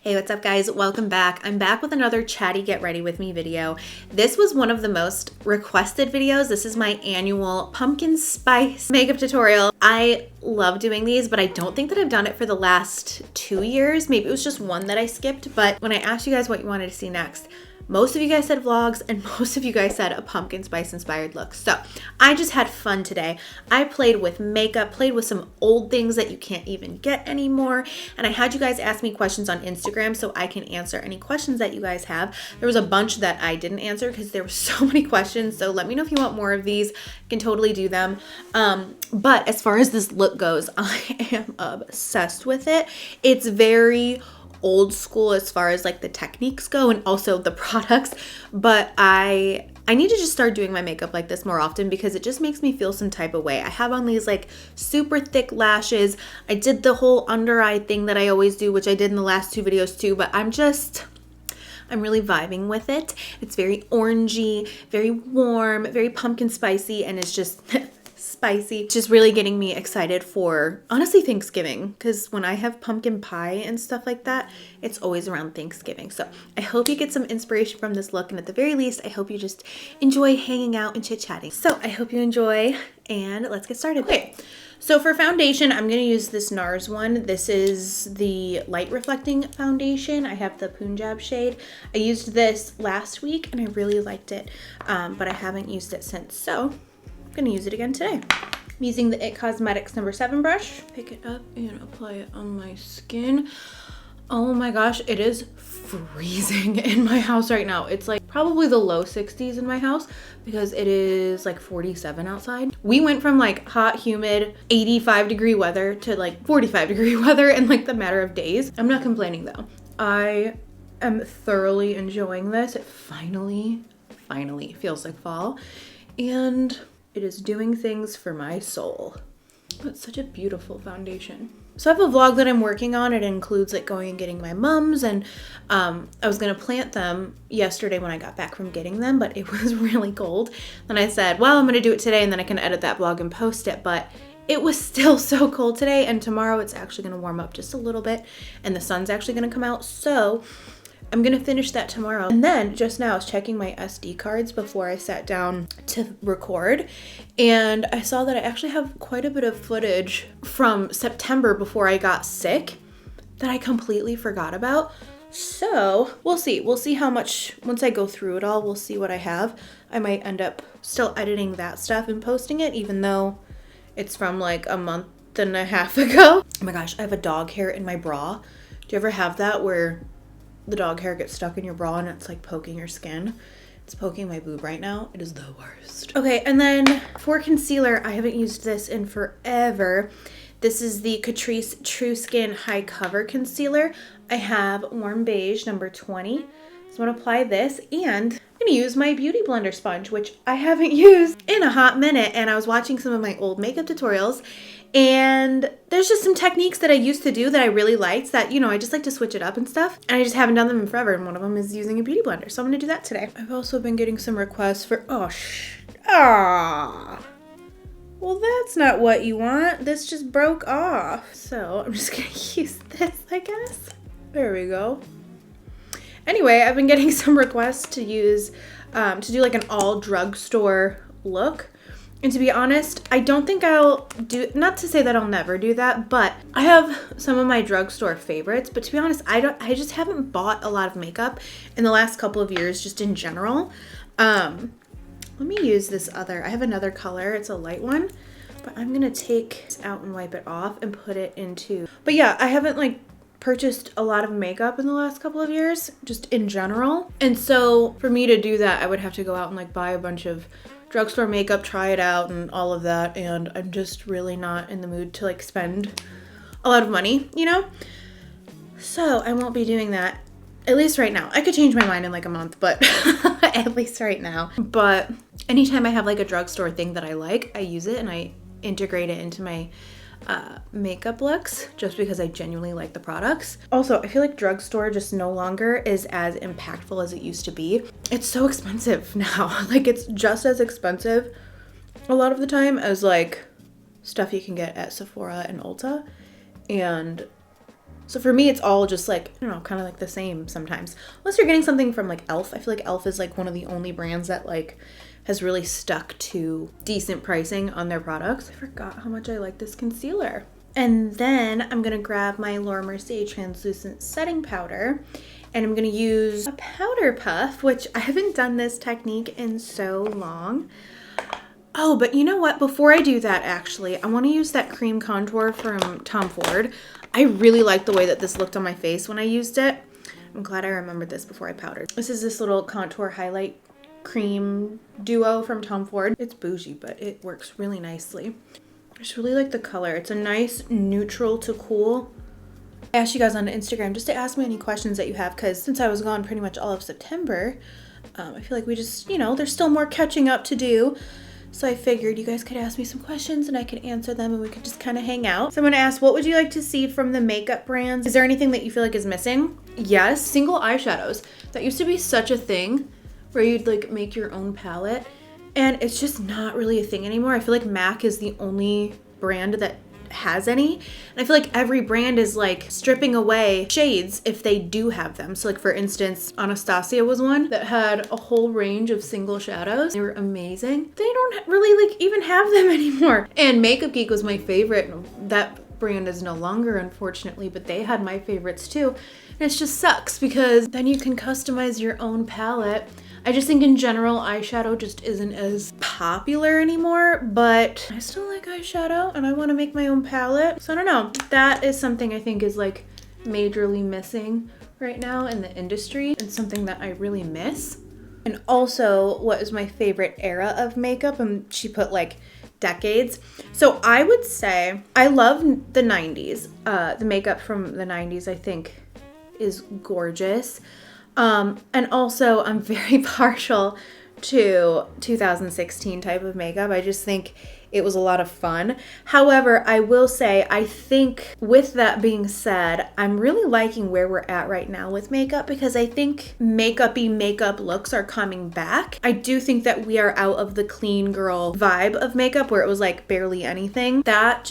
Hey, what's up guys? Welcome back. I'm back with another Chatty Get Ready With Me video. This was one of the most requested videos. This is my annual pumpkin spice makeup tutorial. I love doing these, but I don't think that I've done it for the last 2 years. Maybe it was just one that I skipped, but when I asked you guys what you wanted to see next, most of you guys said vlogs and most of you guys said a pumpkin spice inspired look. So I just had fun today. I played with makeup, played with some old things that you can't even get anymore. And I had you guys ask me questions on Instagram so I can answer any questions that you guys have. There was a bunch that I didn't answer because there were so many questions. So let me know if you want more of these. I can totally do them. But as far as this look goes, I am obsessed with it. It's very old school as far as like the techniques go and also the products, but I need to just start doing my makeup like this more often because it just makes me feel some type of way. I have on these like super thick lashes. I did the whole under eye thing that I always do, which I did in the last 2 videos too, but I'm really vibing with it. It's very orangey, very warm, very pumpkin spicy, and it's just spicy. It's just really getting me excited for, honestly, Thanksgiving, because when I have pumpkin pie and stuff like that, it's always around Thanksgiving. So I hope you get some inspiration from this look, and at the very least, I hope you just enjoy hanging out and chit-chatting. So I hope you enjoy, and let's get started. Okay, so for foundation, I'm going to use this NARS one. This is the light reflecting foundation. I have the Punjab shade. I used this last week, and I really liked it, but I haven't used it since, so I'm gonna use it again today. I'm using the It Cosmetics number 7 brush. Pick it up and apply it on my skin. Oh my gosh, it is freezing in my house right now. It's like probably the low 60s in my house because it is like 47 outside. We went from like hot, humid, 85-degree weather to like 45-degree weather in like the matter of days. I'm not complaining though. I am thoroughly enjoying this. It finally feels like fall, and it is doing things for my soul. It's such a beautiful foundation. So I have a vlog that I'm working on. It includes like going and getting my mums, and I was gonna plant them yesterday when I got back from getting them, but it was really cold. Then I said, well, I'm gonna do it today and then I can edit that vlog and post it, but it was still so cold today, and tomorrow it's actually gonna warm up just a little bit and the sun's actually gonna come out. So I'm gonna finish that tomorrow. And then just now I was checking my SD cards before I sat down to record, and I saw that I actually have quite a bit of footage from September before I got sick that I completely forgot about. So we'll see how much, once I go through it all, we'll see what I have. I might end up still editing that stuff and posting it, even though it's from like a month and a half ago. Oh my gosh, I have a dog hair in my bra. Do you ever have that where the dog hair gets stuck in your bra and it's like poking your skin? It's poking my boob right now. It is the worst. Okay, and then for concealer, I haven't used this in forever. This is the Catrice True Skin High Cover Concealer. I have Warm Beige number 20. So I'm gonna apply this, and I'm gonna use my Beauty Blender sponge, which I haven't used in a hot minute. And I was watching some of my old makeup tutorials, and there's just some techniques that I used to do that I really liked that, you know, I just like to switch it up and stuff. And I just haven't done them in forever. And one of them is using a beauty blender. So I'm going to do that today. I've also been getting some requests for, well, that's not what you want. This just broke off. So I'm just going to use this, I guess. There we go. Anyway, I've been getting some requests to use, to do like an all drugstore look. And to be honest, I don't think I'll do, not to say that I'll never do that, but I have some of my drugstore favorites. But to be honest, I just haven't bought a lot of makeup in the last couple of years, just in general. Let me use this other, I have another color, it's a light one, but I'm gonna take this out and wipe it off and put it into, but yeah, I haven't like purchased a lot of makeup in the last couple of years, just in general. And so for me to do that, I would have to go out and like buy a bunch of drugstore makeup, try it out and all of that, and I'm just really not in the mood to like spend a lot of money, you know? So I won't be doing that, at least right now. I could change my mind in like a month, but at least right now. But anytime I have like a drugstore thing that I like, I use it and I integrate it into my makeup looks just because I genuinely like the products. Also, I feel like drugstore just no longer is as impactful as it used to be. It's so expensive now. Like it's just as expensive a lot of the time as like stuff you can get at Sephora and Ulta. And So for me, it's all just like, I don't know, kind of like the same sometimes. Unless you're getting something from like e.l.f. I feel like e.l.f. is like one of the only brands that like has really stuck to decent pricing on their products. I forgot how much I like this concealer. And then I'm gonna grab my Laura Mercier translucent setting powder, and I'm gonna use a powder puff, which I haven't done this technique in so long. Oh, but you know what? Before I do that, actually, I want to use that cream contour from Tom Ford. I really like the way that this looked on my face when I used it. I'm glad I remembered this before I powdered. This is this little contour highlight cream duo from Tom Ford. It's bougie, but it works really nicely. I just really like the color. It's a nice neutral to cool. I asked you guys on Instagram just to ask me any questions that you have, because since I was gone pretty much all of September, I feel like we just, you know, there's still more catching up to do. So I figured you guys could ask me some questions and I could answer them and we could just kind of hang out. So I'm going to ask, what would you like to see from the makeup brands? Is there anything that you feel like is missing? Yes, single eyeshadows. That used to be such a thing where you'd like make your own palette, and it's just not really a thing anymore. I feel like MAC is the only brand that has any, and I feel like every brand is like stripping away shades if they do have them. So like for instance, Anastasia was one that had a whole range of single shadows. They were amazing. They don't really like even have them anymore. And Makeup Geek was my favorite. That brand is no longer, unfortunately, but they had my favorites too. And it just sucks because then you can customize your own palette. I just think in general, eyeshadow just isn't as popular anymore, but I still like eyeshadow and I want to make my own palette. So I don't know. That is something I think is like majorly missing right now in the industry, and something that I really miss. And also, what is my favorite era of makeup? And she put like decades. So I would say I love the 90s. The makeup from the 90s I think is gorgeous. And also I'm very partial to 2016 type of makeup. I just think it was a lot of fun. However, I will say, I think with that being said, I'm really liking where we're at right now with makeup, because I think makeup-y makeup looks are coming back. I do think that we are out of the clean girl vibe of makeup where it was like barely anything. That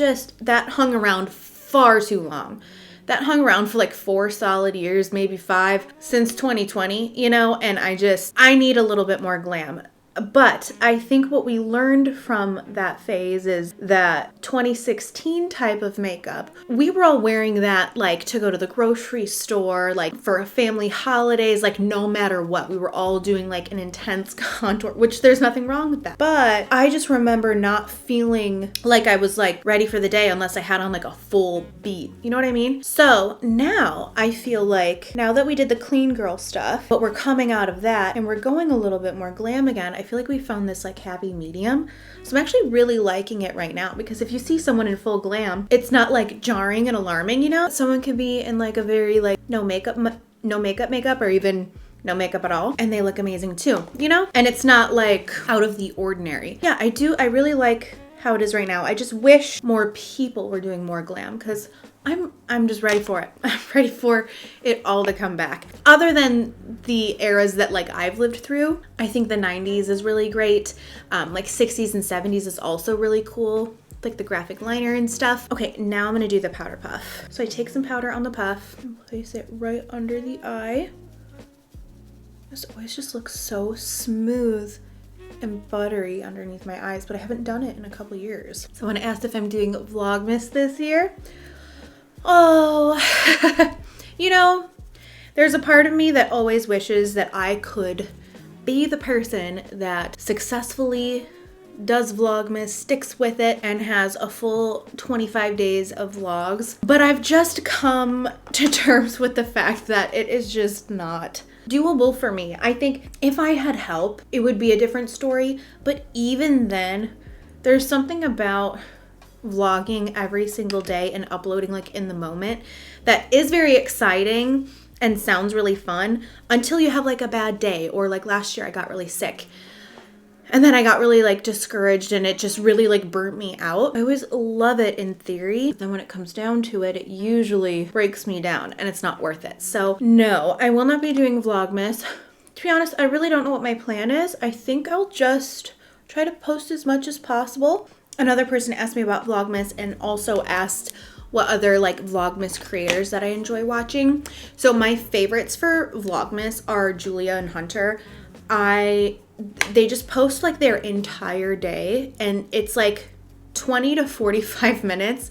hung around far too long. That hung around for like 4 solid years, maybe 5, since 2020, you know, and I need a little bit more glam. But I think what we learned from that phase is that 2016 type of makeup, we were all wearing that like to go to the grocery store, like for family holidays, like no matter what. We were all doing like an intense contour, which there's nothing wrong with that. But I just remember not feeling like I was like ready for the day unless I had on like a full beat. You know what I mean? So now I feel like now that we did the clean girl stuff, but we're coming out of that and we're going a little bit more glam again, I feel like we found this like happy medium. So I'm actually really liking it right now, because if you see someone in full glam, it's not like jarring and alarming, you know? Someone could be in like a very like no makeup or even no makeup at all, and they look amazing too, you know? And it's not like out of the ordinary. Yeah, I really like how it is right now. I just wish more people were doing more glam, because I'm just ready for it. I'm ready for it all to come back. Other than the eras that like I've lived through, I think the 90s is really great. Like 60s and 70s is also really cool, like the graphic liner and stuff. Okay, now I'm gonna do the powder puff. So I take some powder on the puff and place it right under the eye. This always just looks so smooth and buttery underneath my eyes, but I haven't done it in a couple years. Someone asked if I'm doing Vlogmas this year. Oh, you know, there's a part of me that always wishes that I could be the person that successfully does Vlogmas, sticks with it, and has a full 25 days of vlogs. But I've just come to terms with the fact that it is just not doable for me. I think if I had help, it would be a different story. But even then, there's something about vlogging every single day and uploading like in the moment that is very exciting and sounds really fun until you have like a bad day, or like last year I got really sick and then I got really like discouraged and it just really like burnt me out. I always love it in theory, but then when it comes down to it, it usually breaks me down and it's not worth it. So no, I will not be doing Vlogmas. To be honest, I really don't know what my plan is. I think I'll just try to post as much as possible. Another person asked me about Vlogmas and also asked what other like Vlogmas creators that I enjoy watching. So my favorites for Vlogmas are Julia and Hunter. They just post like their entire day, and it's like 20 to 45 minutes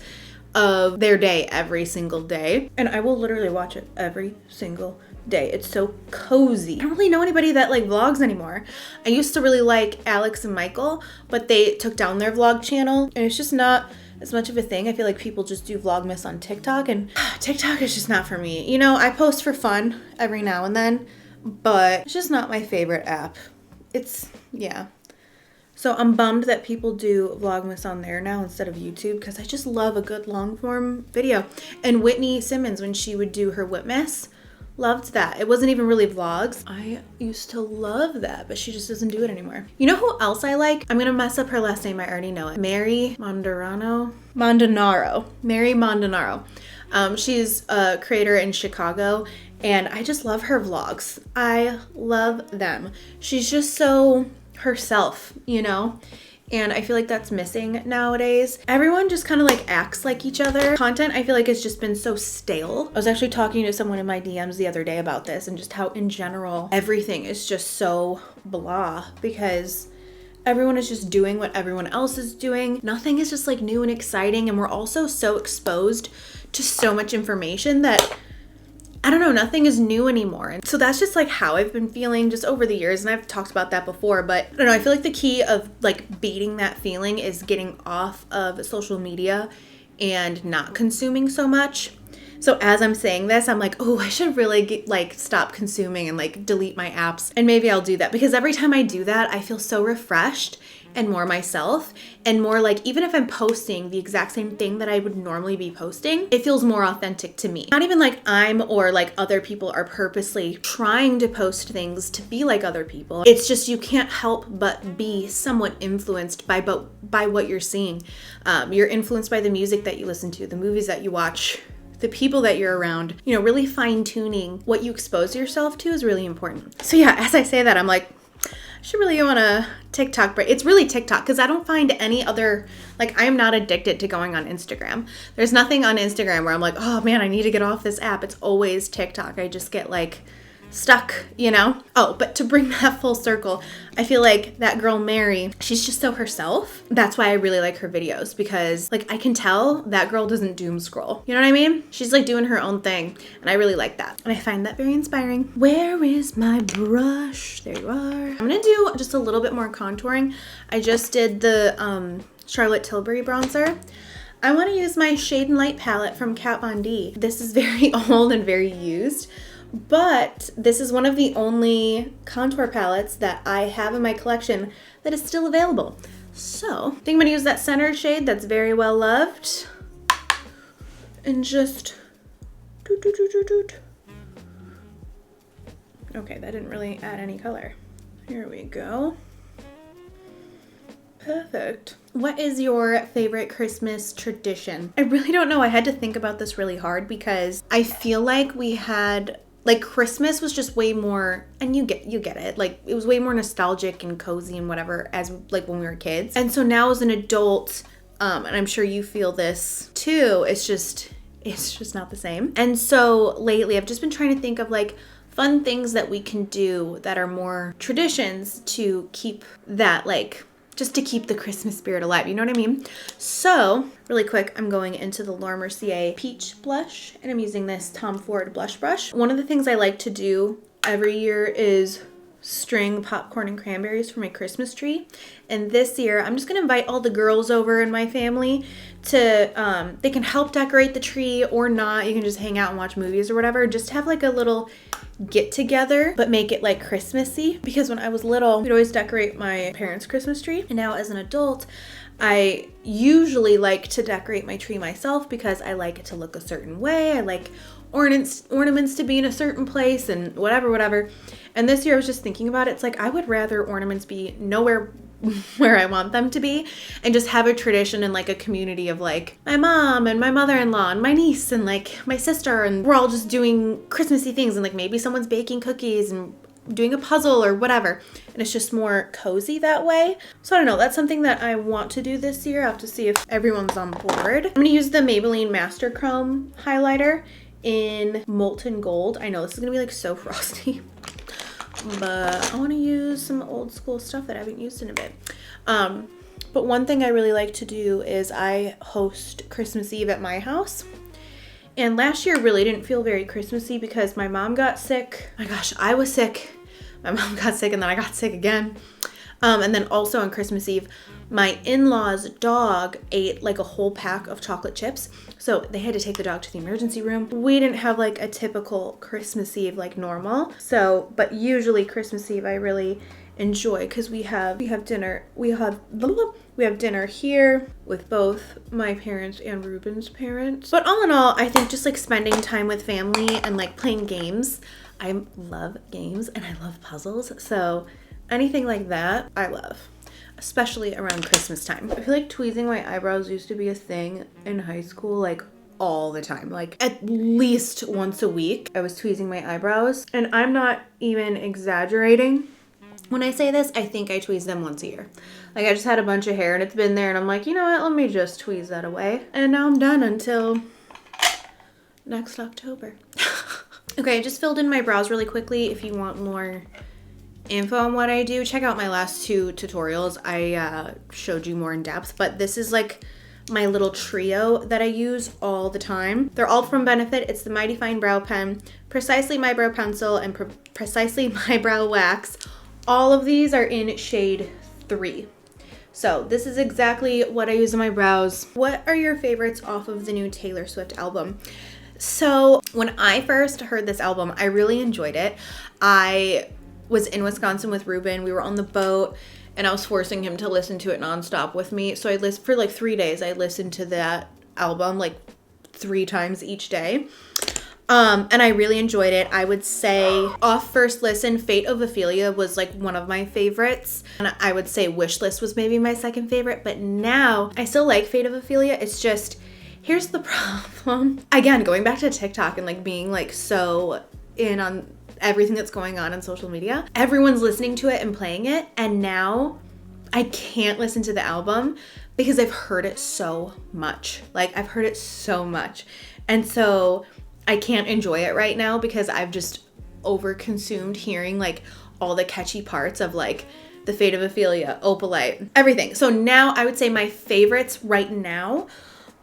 of their day every single day. And I will literally watch it every single day. It's so cozy. I don't really know anybody that like vlogs anymore. I used to really like Alex and Michael, but they took down their vlog channel, and it's just not as much of a thing. I feel like people just do Vlogmas on TikTok, and TikTok is just not for me. You know, I post for fun every now and then, but it's just not my favorite app. Yeah. So I'm bummed that people do Vlogmas on there now instead of YouTube, because I just love a good long form video. And Whitney Simmons, when she would do her Whitmas, loved that. It wasn't even really vlogs. I used to love that, but she just doesn't do it anymore. You know who else I like? I'm gonna mess up her last name. I already know it. Mary Mondanaro. Mary Mondanaro. She's a creator in Chicago, and I just love her vlogs. I love them. She's just so herself, you know? And I feel like that's missing nowadays. Everyone just kind of like acts like each other. Content, I feel like, has just been so stale. I was actually talking to someone in my DMs the other day about this, and just how in general everything is just so blah, because everyone is just doing what everyone else is doing. Nothing is just like new and exciting, and we're also so exposed to so much information that I don't know, nothing is new anymore. And so that's just like how I've been feeling just over the years. And I've talked about that before, but I don't know, I feel like the key of like beating that feeling is getting off of social media and not consuming so much. So as I'm saying this, I'm like, oh, I should really stop consuming and like delete my apps. And maybe I'll do that, because every time I do that, I feel so refreshed and more myself, and more like, even if I'm posting the exact same thing that I would normally be posting, it feels more authentic to me. Not even like I'm or like other people are purposely trying to post things to be like other people. It's just you can't help but be somewhat influenced by what you're seeing. You're influenced by the music that you listen to, the movies that you watch, the people that you're around. You know, really fine-tuning what you expose yourself to is really important. So yeah, as I say that, I'm like, I should really go on a TikTok break. It's really TikTok, because I don't find any other, like, I'm not addicted to going on Instagram. There's nothing on Instagram where I'm like, oh man, I need to get off this app. It's always TikTok. I just get like stuck, you know? Oh, but to bring that full circle, I feel like that girl Mary, she's just so herself. That's why I really like her videos, because like I can tell that girl doesn't doom scroll. You know what I mean? She's like doing her own thing, and I really like that. And I find that very inspiring. Where is my brush? There you are. I'm gonna do just a little bit more contouring. I just did the Charlotte Tilbury bronzer. I want to use my Shade and Light palette from Kat Von D. This is very old and very used, but this is one of the only contour palettes that I have in my collection that is still available. So I think I'm gonna use that center shade that's very well loved, and just doot, doot, doot, doot, doot. Okay, that didn't really add any color. Here we go. Perfect. What is your favorite Christmas tradition? I really don't know. I had to think about this really hard, because I feel like we had, like, Christmas was just way more, and you get it, like it was way more nostalgic and cozy and whatever as like when we were kids. And so now as an adult, and I'm sure you feel this too, it's just not the same. And so lately I've just been trying to think of like fun things that we can do that are more traditions to keep that, like, just to keep the Christmas spirit alive, you know what I mean? So really quick, I'm going into the Laura Mercier Peach Blush, and I'm using this Tom Ford blush brush. One of the things I like to do every year is string popcorn and cranberries for my Christmas tree. And this year, I'm just gonna invite all the girls over in my family to, they can help decorate the tree or not. You can just hang out and watch movies or whatever. Just have like a little get together, but make it like Christmassy, because when I was little, we'd always decorate my parents' Christmas tree. And now as an adult, I usually like to decorate my tree myself, because I like it to look a certain way. I like ornaments to be in a certain place and whatever. And this year I was just thinking about it. It's like I would rather ornaments be nowhere where I want them to be, and just have a tradition and like a community of like my mom and my mother-in-law and my niece and like my sister, and we're all just doing Christmassy things, and like maybe someone's baking cookies and doing a puzzle or whatever. And it's just more cozy that way. So I don't know, that's something that I want to do this year. I'll have to see if everyone's on board. I'm gonna use the Maybelline Master Chrome highlighter in Molten Gold. I know this is gonna be like so frosty, but I wanna use some old school stuff that I haven't used in a bit. But one thing I really like to do is I host Christmas Eve at my house. And last year really didn't feel very Christmassy because my mom got sick. My gosh, I was sick. My mom got sick and then I got sick again. And then also on Christmas Eve, my in-law's dog ate like a whole pack of chocolate chips. So they had to take the dog to the emergency room. We didn't have like a typical Christmas Eve like normal. So, but usually Christmas Eve I really enjoy because we have dinner. We have dinner here with both my parents and Ruben's parents. But all in all, I think just like spending time with family and like playing games. I love games and I love puzzles. So anything like that, I love, especially around Christmas time. I feel like tweezing my eyebrows used to be a thing in high school, like all the time. Like at least once a week, I was tweezing my eyebrows. And I'm not even exaggerating when I say this. I think I tweeze them once a year. Like I just had a bunch of hair and it's been there and I'm like, you know what, let me just tweeze that away. And now I'm done until next October. Okay, I just filled in my brows really quickly. If you want more info on what I do, check out my last two tutorials. I showed you more in depth, but this is like my little trio that I use all the time. They're all from Benefit. It's the Mighty Fine Brow Pen, Precisely My Brow Pencil, and Precisely My Brow Wax. All of these are in shade 3. So this is exactly what I use in my brows. What are your favorites off of the new Taylor Swift album? So when I first heard this album, I really enjoyed it. I was in Wisconsin with Ruben. We were on the boat and I was forcing him to listen to it nonstop with me. So I listened for like 3 days. I listened to that album like 3 times each day. And I really enjoyed it. I would say off first listen, Fate of Ophelia was like one of my favorites. And I would say Wishlist was maybe my second favorite, but now I still like Fate of Ophelia. It's just, here's the problem. Again, going back to TikTok and like being like so in on everything that's going on social media. Everyone's listening to it and playing it. And now I can't listen to the album because I've heard it so much. Like I've heard it so much. And so I can't enjoy it right now because I've just over-consumed hearing like all the catchy parts of like the Fate of Ophelia, Opalite, everything. So now I would say my favorites right now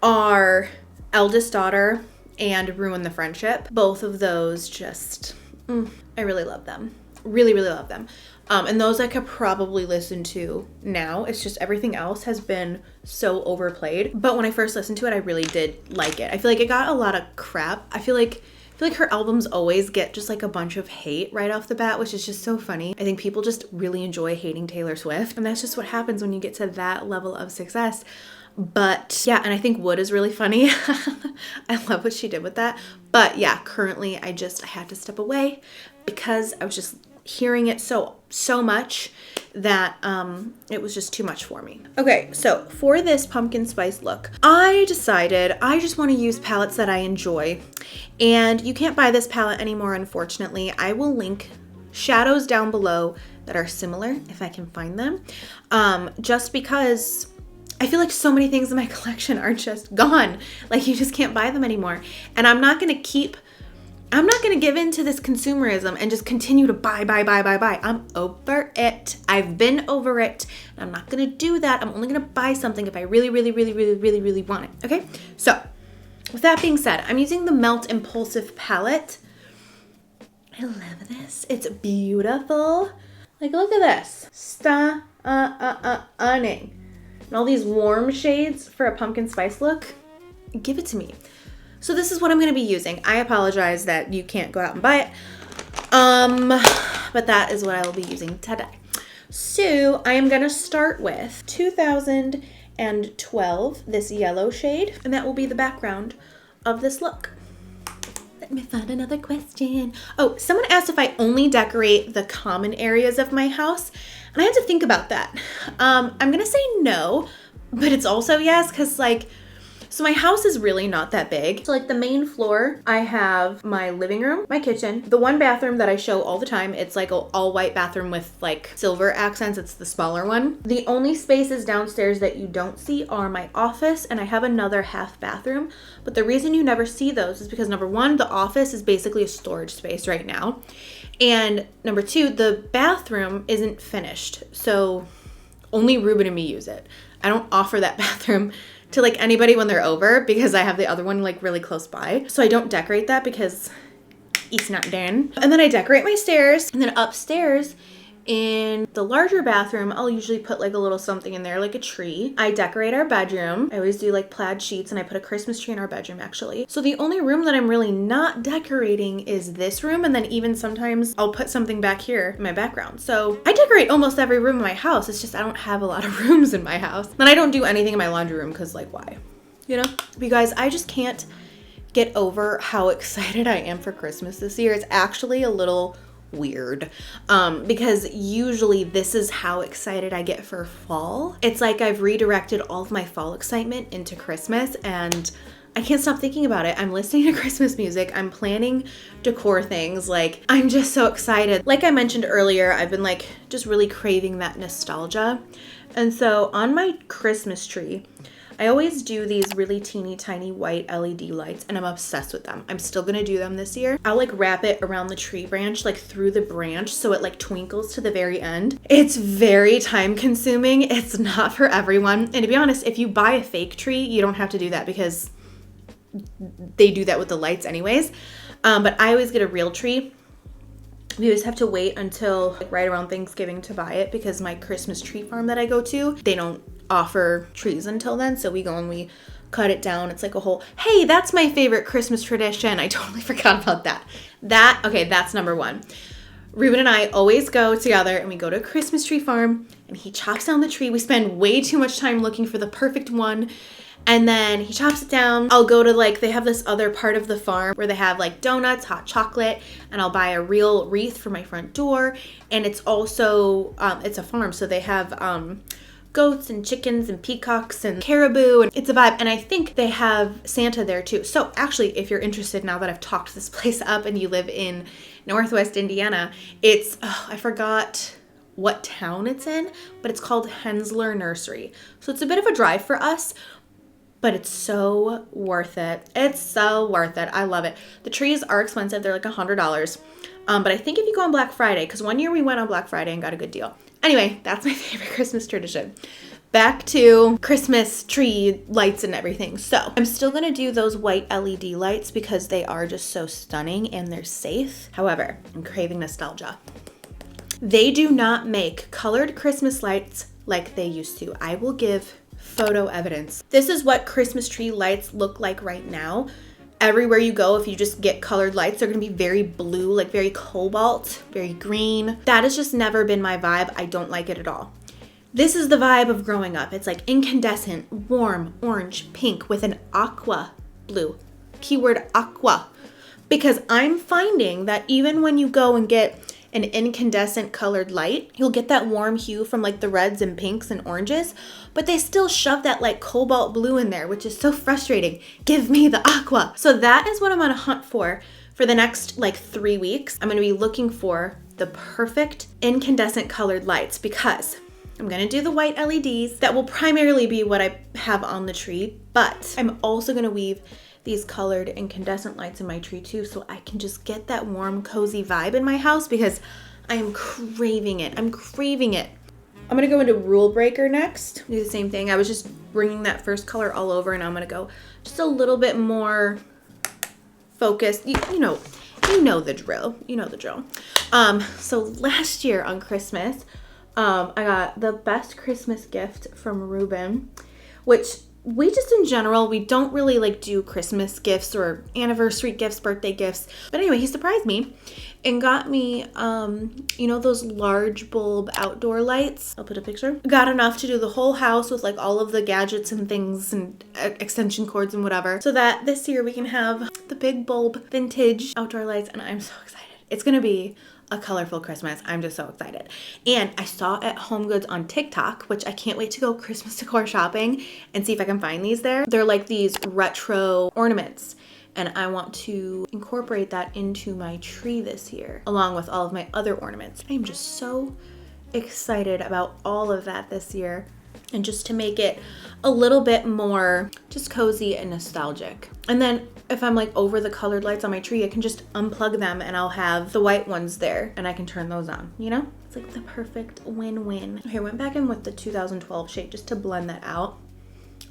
are Eldest Daughter and Ruin the Friendship. Both of those just, I really love them. Really, really love them. And those I could probably listen to now. It's just everything else has been so overplayed. But when I first listened to it, I really did like it. I feel like it got a lot of crap. I feel like her albums always get just like a bunch of hate right off the bat, which is just so funny. I think people just really enjoy hating Taylor Swift. And that's just what happens when you get to that level of success. But yeah, and I think Wood is really funny. I love what she did with that. But yeah, currently I had to step away because I was just hearing it so much that it was just too much for me. Okay, so for this pumpkin spice look, I decided I just want to use palettes that I enjoy. And you can't buy this palette anymore, unfortunately. I will link shadows down below that are similar if I can find them. Just because I feel like so many things in my collection are just gone. Like you just can't buy them anymore. And I'm not going to give in to this consumerism and just continue to buy. I'm over it. I've been over it. And I'm not going to do that. I'm only going to buy something if I really want it. Okay? So, with that being said, I'm using the Melt Impulsive palette. I love this. It's beautiful. Like, look at this. Stunning. And all these warm shades for a pumpkin spice look. Give it to me. So this is what I'm going to be using. I apologize that you can't go out and buy it. But that is what I will be using today. So I am going to start with 2012, this yellow shade, and that will be the background of this look. Let me find another question. Oh, someone asked if I only decorate the common areas of my house, and I had to think about that. I'm going to say no, but it's also yes, because like, So my house is really not that big. So like the main floor, I have my living room, my kitchen, the one bathroom that I show all the time. It's like an all white bathroom with like silver accents. It's the smaller one. The only spaces downstairs that you don't see are my office, and I have another half bathroom. But the reason you never see those is because number one, the office is basically a storage space right now. And number two, the bathroom isn't finished. So only Ruben and me use it. I don't offer that bathroom to like anybody when they're over because I have the other one like really close by. So I don't decorate that because it's not done. And then I decorate my stairs, and then upstairs in the larger bathroom, I'll usually put like a little something in there, like a tree. I decorate our bedroom. I always do like plaid sheets, and I put a Christmas tree in our bedroom actually. So the only room that I'm really not decorating is this room, and then even sometimes I'll put something back here in my background. So I decorate almost every room in my house. It's just I don't have a lot of rooms in my house. Then I don't do anything in my laundry room because like why? You know? But you guys, I just can't get over how excited I am for Christmas this year. It's actually a little weird because usually this is how excited I get for fall. It's like I've redirected all of my fall excitement into Christmas, and I can't stop thinking about it. I'm listening to Christmas music. I'm planning decor things. Like, I'm just so excited. Like I mentioned earlier, I've been like just really craving that nostalgia. And so on my Christmas tree, I always do these really teeny tiny white LED lights, and I'm obsessed with them. I'm still gonna do them this year. I'll like wrap it around the tree branch, like through the branch, so it like twinkles to the very end. It's very time consuming. It's not for everyone. And to be honest, if you buy a fake tree, you don't have to do that because they do that with the lights anyways. But I always get a real tree. We always have to wait until like right around Thanksgiving to buy it because my Christmas tree farm that I go to, they don't offer trees until then. So we go and we cut it down. It's like a whole, hey, that's my favorite Christmas tradition. I totally forgot about that. Okay, that's number one. Ruben and I always go together and we go to a Christmas tree farm and he chops down the tree. We spend way too much time looking for the perfect one. And then he chops it down. I'll go to like, they have this other part of the farm where they have like donuts, hot chocolate, and I'll buy a real wreath for my front door. And it's also, it's a farm. So they have goats and chickens and peacocks and caribou, and it's a vibe. And I think they have Santa there too. So actually, if you're interested, now that I've talked this place up and you live in Northwest Indiana, it's, I forgot what town it's in, but it's called Hensler Nursery. So it's a bit of a drive for us, but it's so worth it. It's so worth it. I love it. The trees are expensive. They're like $100. But I think if you go on Black Friday, because one year we went on Black Friday and got a good deal. Anyway, that's my favorite Christmas tradition. Back to Christmas tree lights and everything. So I'm still going to do those white LED lights because they are just so stunning and they're safe. However, I'm craving nostalgia. They do not make colored Christmas lights like they used to. I will give photo evidence. This is what Christmas tree lights look like right now. Everywhere you go, if you just get colored lights, they're gonna be very blue, like very cobalt, very green. That has just never been my vibe. I don't like it at all. This is the vibe of growing up. It's like incandescent, warm, orange, pink with an aqua blue. Keyword aqua. Because I'm finding that even when you go and get an incandescent colored light, you'll get that warm hue from like the reds and pinks and oranges, but they still shove that like cobalt blue in there, which is so frustrating. Give me the aqua. So that is what I'm on a hunt for the next like 3 weeks. I'm gonna be looking for the perfect incandescent colored lights because I'm gonna do the white LEDs. That will primarily be what I have on the tree, but I'm also gonna weave these colored incandescent lights in my tree too, so I can just get that warm, cozy vibe in my house because I am craving it. I'm craving it. I'm gonna go into Rule Breaker next. Do the same thing. I was just bringing that first color all over, and I'm gonna go just a little bit more focused. You know the drill. You know the drill. So last year on Christmas, I got the best Christmas gift from Ruben, which we just in general, we don't really like do Christmas gifts or anniversary gifts, birthday gifts. But anyway, he surprised me and got me, you know, those large bulb outdoor lights. I'll put a picture. Got enough to do the whole house with like all of the gadgets and things and extension cords and whatever, so that this year we can have the big bulb vintage outdoor lights, and I'm so excited. It's gonna be a colorful Christmas. I'm just so excited. And I saw at Home Goods on TikTok, which I can't wait to go Christmas decor shopping and see if I can find these there. They're like these retro ornaments, and I want to incorporate that into my tree this year, along with all of my other ornaments. I am just so excited about all of that this year, and just to make it a little bit more just cozy and nostalgic. And then if I'm like over the colored lights on my tree, I can just unplug them and I'll have the white ones there and I can turn those on, you know? It's like the perfect win-win. Okay, I went back in with the 2012 shade just to blend that out.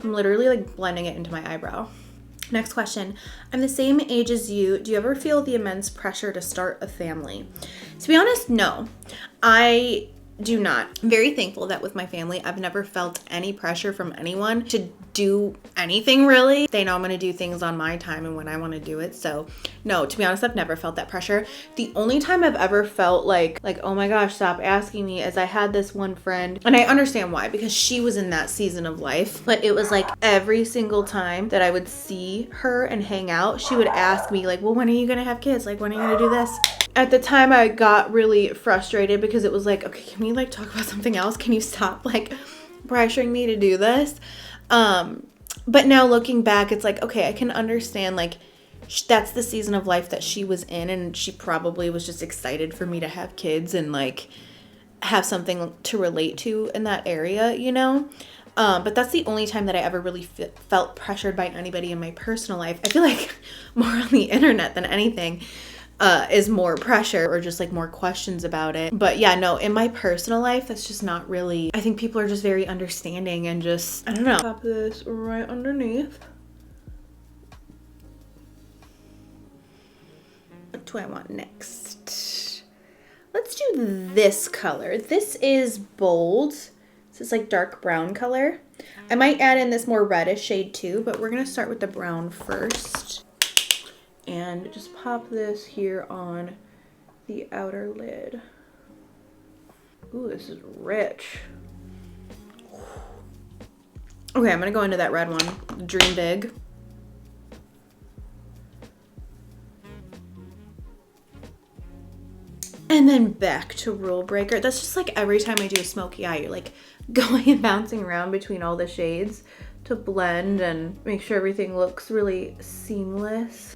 I'm literally like blending it into my eyebrow. Next question. I'm the same age as you. Do you ever feel the immense pressure to start a family? To be honest, no. I do not. I'm very thankful that with my family, I've never felt any pressure from anyone to do anything really. They know I'm gonna do things on my time and when I wanna do it. So no, to be honest, I've never felt that pressure. The only time I've ever felt like, oh my gosh, stop asking me, is I had this one friend, and I understand why, because she was in that season of life, but it was like every single time that I would see her and hang out, she would ask me like, well, when are you gonna have kids? Like, when are you gonna do this? At the time, I got really frustrated because it was like, okay, can we like talk about something else? Can you stop like pressuring me to do this? But now looking back, it's like, okay, I can understand like that's the season of life that she was in, and she probably was just excited for me to have kids and like have something to relate to in that area, you know? But that's the only time that I ever really felt pressured by anybody in my personal life. I feel like more on the internet than anything. Is more pressure or just like more questions about it. But yeah, no, in my personal life, that's just not really, I think people are just very understanding and just, I don't know. Pop this right underneath. What do I want next? Let's do this color. This is bold. This is like dark brown color. I might add in this more reddish shade too, but we're gonna start with the brown first. And just pop this here on the outer lid. Ooh, this is rich. Okay, I'm gonna go into that red one, Dream Big. And then back to Rule Breaker. That's just like every time I do a smoky eye, you're like going and bouncing around between all the shades to blend and make sure everything looks really seamless.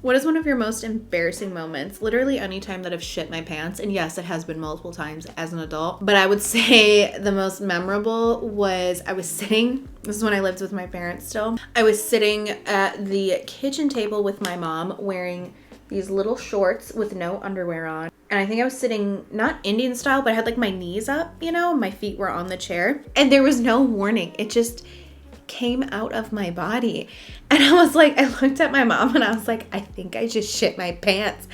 What is one of your most embarrassing moments? Literally any time that I've shit my pants. And yes, it has been multiple times as an adult. But I would say the most memorable was I was sitting, this is when I lived with my parents still. I was sitting at the kitchen table with my mom wearing these little shorts with no underwear on. And I think I was sitting, not Indian style, but I had like my knees up, you know, my feet were on the chair. And there was no warning. It just came out of my body. And I was like, I looked at my mom and I was like, I think I just shit my pants.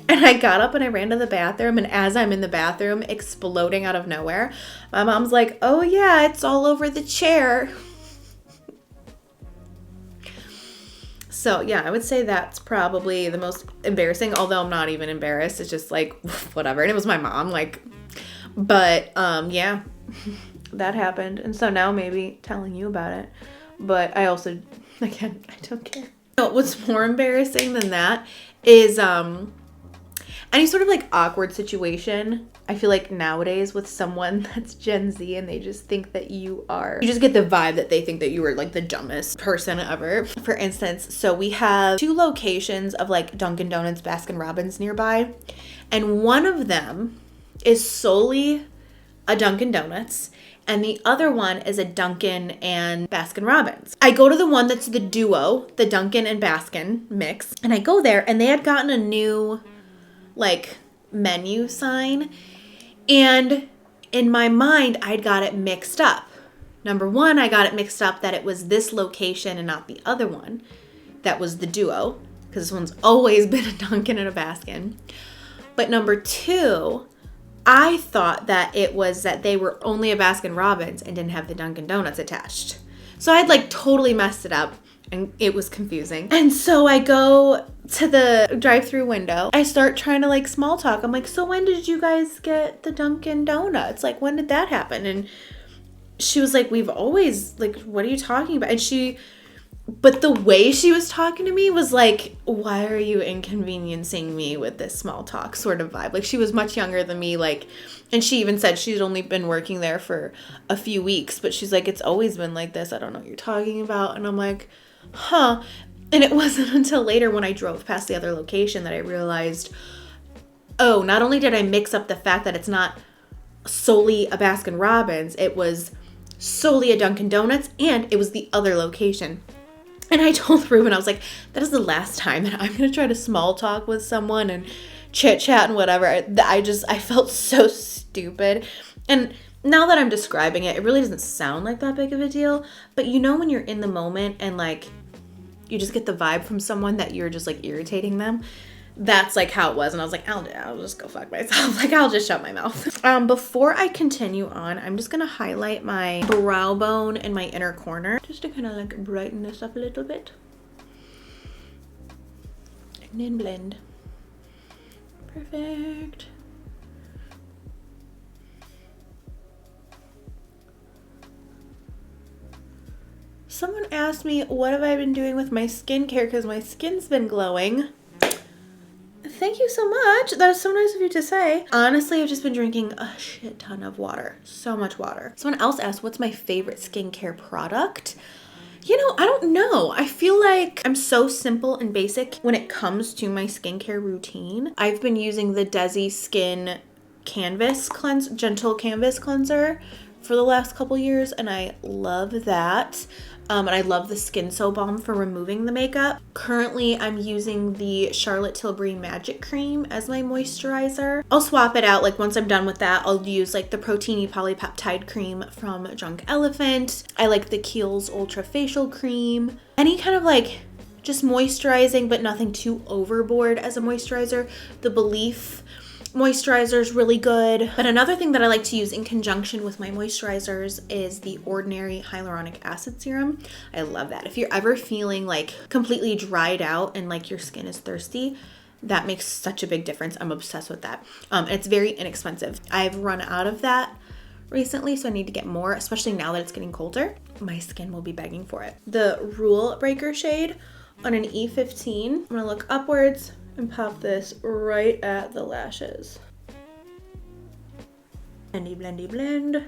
And I got up and I ran to the bathroom, and as I'm in the bathroom exploding out of nowhere, my mom's like, oh yeah, it's all over the chair. So yeah, I would say that's probably the most embarrassing, although I'm not even embarrassed. It's just like, whatever. And it was my mom, like, but yeah, that happened. And so now maybe telling you about it. But I also, again, I don't care. What's more embarrassing than that is any sort of like awkward situation. I feel like nowadays with someone that's Gen Z and they just think that you just get the vibe that they think that you are like the dumbest person ever. For instance, so we have 2 locations of like Dunkin' Donuts, Baskin Robbins nearby. And one of them is solely a Dunkin' Donuts, and the other one is a Dunkin' and Baskin Robbins. I go to the one that's the duo, the Dunkin' and Baskin mix, and I go there, and they had gotten a new like menu sign, and in my mind I'd got it mixed up. Number one, I got it mixed up that it was this location and not the other one that was the duo, because this one's always been a Dunkin' and a Baskin. But number two, I thought that it was that they were only a Baskin Robbins and didn't have the Dunkin' Donuts attached. So I'd like totally messed it up and it was confusing. And so I go to the drive-through window. I start trying to like small talk. I'm like, so when did you guys get the Dunkin' Donuts? Like, when did that happen? And she was like, we've always, like, what are you talking about? And she But the way she was talking to me was like, why are you inconveniencing me with this small talk sort of vibe? Like, she was much younger than me, like, and she even said she'd only been working there for a few weeks, but she's like, it's always been like this. I don't know what you're talking about. And I'm like, huh. And it wasn't until later when I drove past the other location that I realized, oh, not only did I mix up the fact that it's not solely a Baskin Robbins, it was solely a Dunkin' Donuts, and it was the other location. And I told Ruben, I was like, that is the last time that I'm going to try to small talk with someone and chit chat and whatever. I felt so stupid. And now that I'm describing it, it really doesn't sound like that big of a deal. But you know when you're in the moment and like, you just get the vibe from someone that you're just like irritating them? That's like how it was. And I was like, I'll just go fuck myself. Like, I'll just shut my mouth. Before I continue on, I'm just going to highlight my brow bone and my inner corner just to kind of like brighten this up a little bit. And then blend. Perfect. Someone asked me, what have I been doing with my skincare? Because my skin's been glowing. Thank you so much. That was so nice of you to say. Honestly, I've just been drinking a shit ton of water. So much water. Someone else asked, what's my favorite skincare product? You know, I don't know. I feel like I'm so simple and basic when it comes to my skincare routine. I've been using the Desi Skin Gentle Canvas Cleanser for the last couple years, and I love that. And I love the Skin So Balm for removing the makeup. Currently, I'm using the Charlotte Tilbury Magic Cream as my moisturizer. I'll swap it out. Like, once I'm done with that, I'll use like the Protini Polypeptide Cream from Drunk Elephant. I like the Kiehl's Ultra Facial Cream. Any kind of like just moisturizing, but nothing too overboard as a moisturizer. The Belief moisturizer is really good. But another thing that I like to use in conjunction with my moisturizers is the Ordinary Hyaluronic Acid Serum. I love that. If you're ever feeling like completely dried out and like your skin is thirsty, that makes such a big difference. I'm obsessed with that. It's very inexpensive. I've run out of that recently, so I need to get more, especially now that it's getting colder. My skin will be begging for it. The Rule Breaker shade on an E15. I'm gonna look upwards and pop this right at the lashes. Blendy, blendy, blend.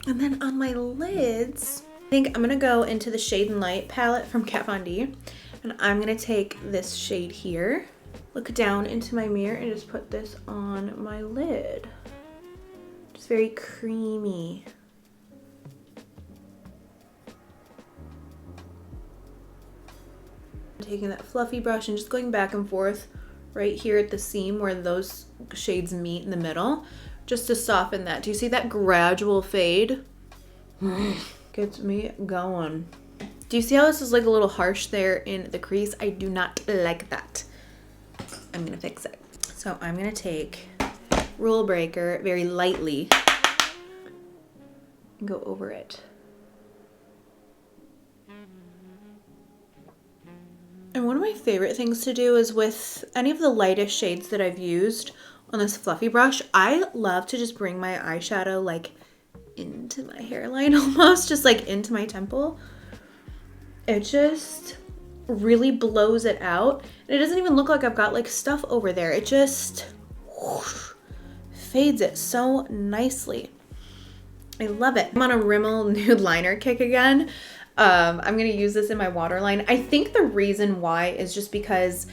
And then on my lids, I think I'm gonna go into the Shade and Light palette from Kat Von D, and I'm gonna take this shade here, look down into my mirror, and just put this on my lid. Just very creamy. Taking that fluffy brush and just going back and forth right here at the seam where those shades meet in the middle, just to soften that. Do you see that gradual fade? Gets me going. Do you see how this is like a little harsh there in the crease? I do not like that. I'm gonna fix it. So I'm gonna take Rule Breaker very lightly and go over it. And one of my favorite things to do is with any of the lightest shades that I've used on this fluffy brush, I love to just bring my eyeshadow like into my hairline almost, just like into my temple. It just really blows it out. And it doesn't even look like I've got like stuff over there. It just whoosh, fades it so nicely. I love it. I'm on a Rimmel nude liner kick again. I'm going to use this in my waterline. I think the reason why is just because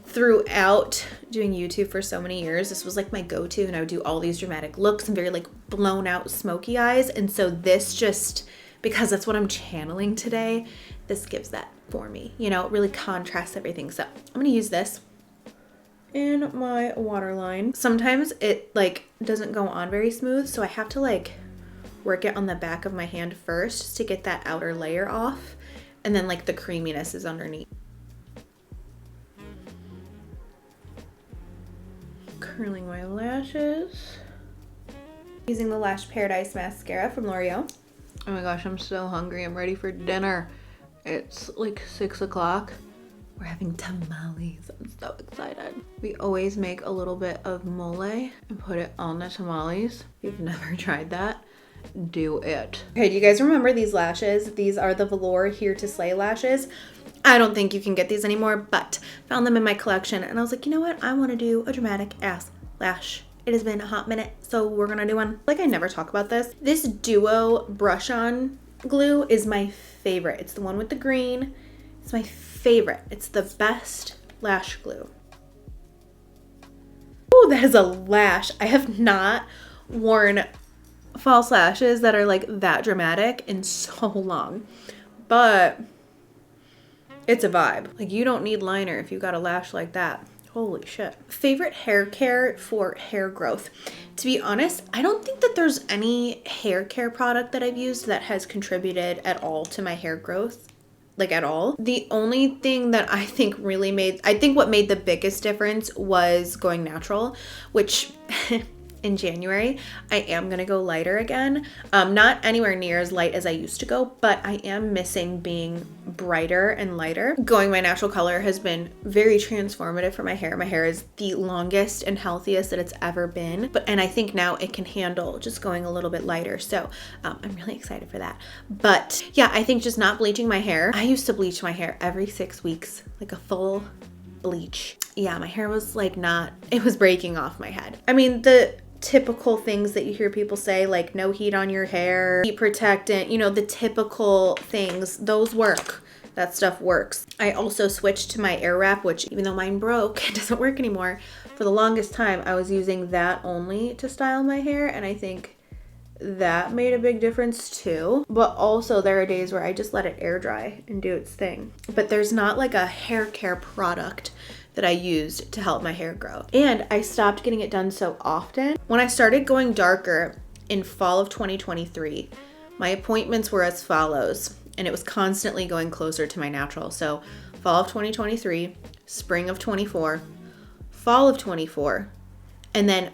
throughout doing YouTube for so many years, this was like my go-to, and I would do all these dramatic looks and very like blown out smoky eyes. And so this just, because that's what I'm channeling today, this gives that for me. You know, it really contrasts everything. So I'm going to use this in my waterline. Sometimes it like doesn't go on very smooth, so I have to like work it on the back of my hand first just to get that outer layer off, and then like the creaminess is underneath. Curling my lashes. Using the Lash Paradise mascara from L'Oreal. Oh my gosh, I'm so hungry. I'm ready for dinner. It's like 6 o'clock. We're having tamales. I'm so excited. We always make a little bit of mole and put it on the tamales. If you've never tried that, do it. Okay, do you guys remember these lashes? These are the Velour Here to Slay lashes. I don't think you can get these anymore, but found them in my collection and I was like, you know what? I want to do a dramatic ass lash. It has been a hot minute, so we're gonna do one. Like, I never talk about this. This Duo brush on glue is my favorite. It's the one with the green. It's my favorite. It's the best lash glue. Oh, that is a lash. I have not worn false lashes that are like that dramatic in so long, but it's a vibe. Like, you don't need liner if you got a lash like that. Holy shit. Favorite hair care for hair growth. To be honest, I don't think that there's any hair care product that I've used that has contributed at all to my hair growth. Like, at all. The only thing that I think what made the biggest difference was going natural, which in January, I am gonna go lighter again. Not anywhere near as light as I used to go, but I am missing being brighter and lighter. Going my natural color has been very transformative for my hair. My hair is the longest and healthiest that it's ever been, and I think now it can handle just going a little bit lighter. So I'm really excited for that. But yeah, I think just not bleaching my hair. I used to bleach my hair every 6 weeks, like a full bleach. Yeah, my hair was like it was breaking off my head. I mean, the typical things that you hear people say, like no heat on your hair, heat protectant, you know, the typical things, those work. That stuff works. I also switched to my air wrap, which even though mine broke, it doesn't work anymore. For the longest time, I was using that only to style my hair, and I think that made a big difference too. But also there are days where I just let it air dry and do its thing. But there's not like a hair care product that I used to help my hair grow. And I stopped getting it done so often. When I started going darker in fall of 2023, my appointments were as follows, and it was constantly going closer to my natural. So fall of 2023, spring of 24, fall of 24, and then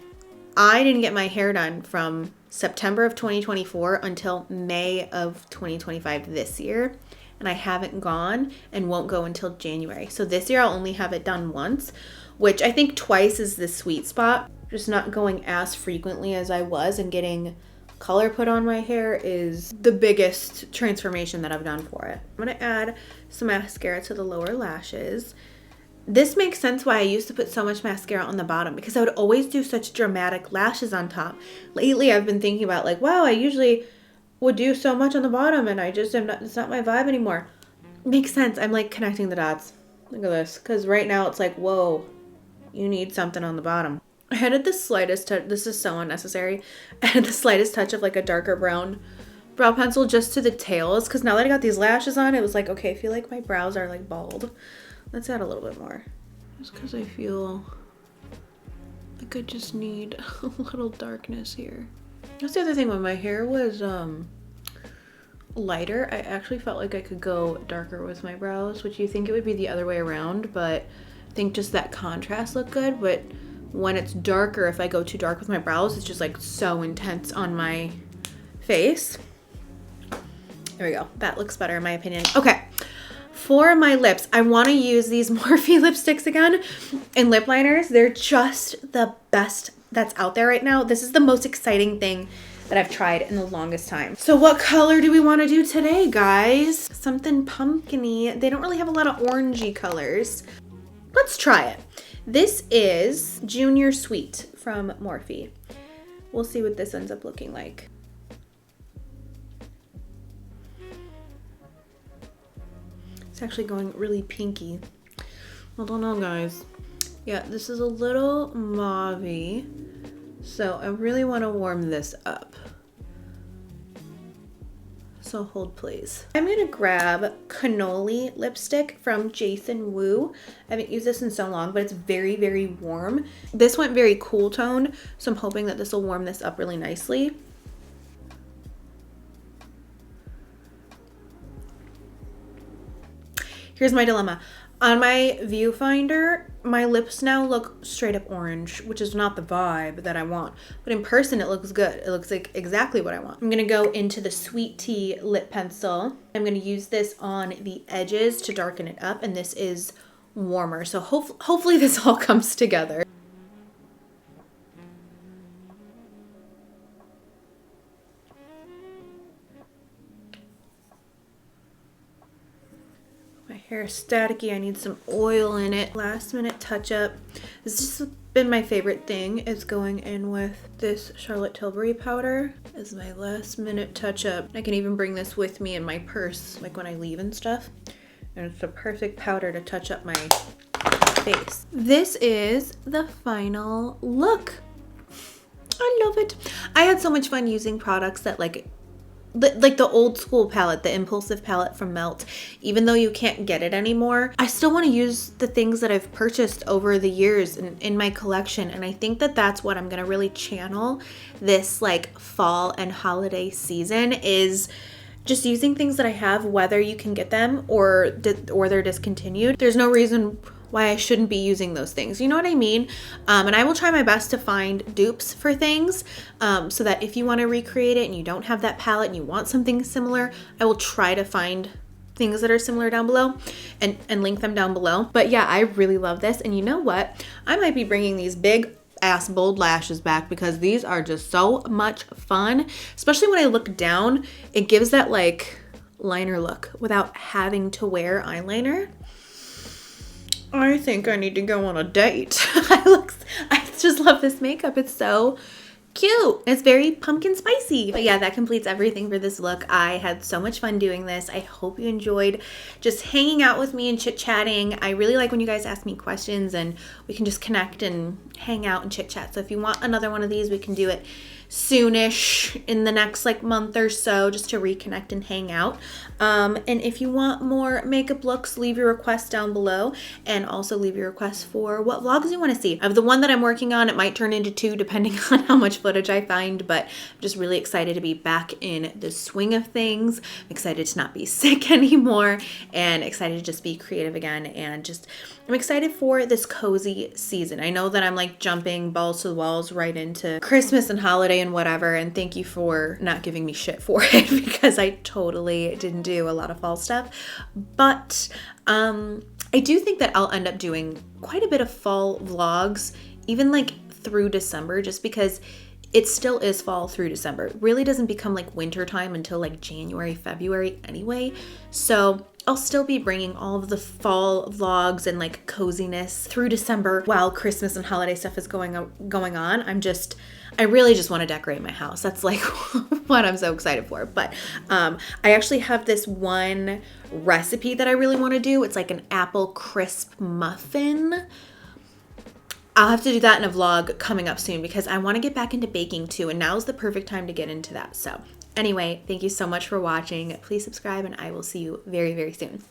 I didn't get my hair done from September of 2024 until May of 2025 this year. And I haven't gone and won't go until January. So this year I'll only have it done once, which I think twice is the sweet spot. Just not going as frequently as I was and getting color put on my hair is the biggest transformation that I've done for it. I'm gonna add some mascara to the lower lashes. This makes sense why I used to put so much mascara on the bottom, because I would always do such dramatic lashes on top. Lately I've been thinking about like, wow, I usually would do so much on the bottom and I just am not, it's not my vibe anymore. Makes sense. I'm like connecting the dots. Look at this. Because right now it's like, whoa, you need something on the bottom. I added the slightest touch, this is so unnecessary. I added the slightest touch of like a darker brown brow pencil just to the tails, because now that I got these lashes on, it was like, okay, I feel like my brows are like bald. Let's add a little bit more. Just because I feel like I just need a little darkness here. That's the other thing, when my hair was lighter, I actually felt like I could go darker with my brows, which you think it would be the other way around, but I think just that contrast looked good. But when it's darker, if I go too dark with my brows, it's just like so intense on my face. There we go. That looks better in my opinion. Okay. For my lips, I want to use these Morphe lipsticks again and lip liners. They're just the best that's out there right now. This is the most exciting thing that I've tried in the longest time. So what color do we want to do today, guys? Something pumpkin-y. They don't really have a lot of orangey colors. Let's try it. This is Junior Sweet from Morphe. We'll see what this ends up looking like. It's actually going really pinky. I don't know, guys. Yeah, this is a little mauve-y, so I really want to warm this up. So hold please. I'm gonna grab Cannoli lipstick from Jason Wu. I haven't used this in so long, but it's very, very warm. This went very cool tone, so I'm hoping that this will warm this up really nicely. Here's my dilemma. On my viewfinder, my lips now look straight up orange, which is not the vibe that I want. But in person, it looks good. It looks like exactly what I want. I'm gonna go into the Sweet Tea lip pencil. I'm gonna use this on the edges to darken it up, and this is warmer. So hopefully this all comes together. hair is staticky. I need some oil in it. Last minute touch up. This has just been my favorite thing, is going in with this Charlotte Tilbury powder as my last minute touch up. I can even bring this with me in my purse, like when I leave and stuff. And it's the perfect powder to touch up my face. This is the final look. I love it. I had so much fun using products that like the old school palette, the Impulsive palette from Melt. Even though you can't get it anymore, I still want to use the things that I've purchased over the years in my collection. And I think that that's what I'm going to really channel this like fall and holiday season, is just using things that I have, whether you can get them or they're discontinued. There's no reason why I shouldn't be using those things. You know what I mean? And I will try my best to find dupes for things, so that if you want to recreate it and you don't have that palette and you want something similar, I will try to find things that are similar down below and link them down below. But yeah, I really love this. And you know what? I might be bringing these big ass bold lashes back, because these are just so much fun. Especially when I look down, it gives that like liner look without having to wear eyeliner. I think I need to go on a date. I just love this makeup. It's so cute. It's very pumpkin spicy. But yeah, that completes everything for this look. I had so much fun doing this. I hope you enjoyed just hanging out with me and chit-chatting. I really like when you guys ask me questions and we can just connect and hang out and chit-chat. So if you want another one of these, we can do it soonish in the next like month or so, just to reconnect and hang out. And if you want more makeup looks, leave your requests down below, and also leave your requests for what vlogs you want to see. I have the one that I'm working on. It might turn into two depending on how much footage I find, but I'm just really excited to be back in the swing of things. I'm excited to not be sick anymore, and excited to just be creative again, and just I'm excited for this cozy season. I know that I'm like jumping balls to the walls right into Christmas and holiday and whatever, and thank you for not giving me shit for it, because I totally didn't do a lot of fall stuff. But I do think that I'll end up doing quite a bit of fall vlogs, even like through December, just because it still is fall through December. It really doesn't become like winter time until like January, February anyway. So I'll still be bringing all of the fall vlogs and like coziness through December while Christmas and holiday stuff is going on. I really just want to decorate my house. That's like what I'm so excited for. But I actually have this one recipe that I really want to do. It's like an apple crisp muffin. I'll have to do that in a vlog coming up soon, because I want to get back into baking too, and now's the perfect time to get into that. So anyway, thank you so much for watching. Please subscribe, and I will see you very, very soon.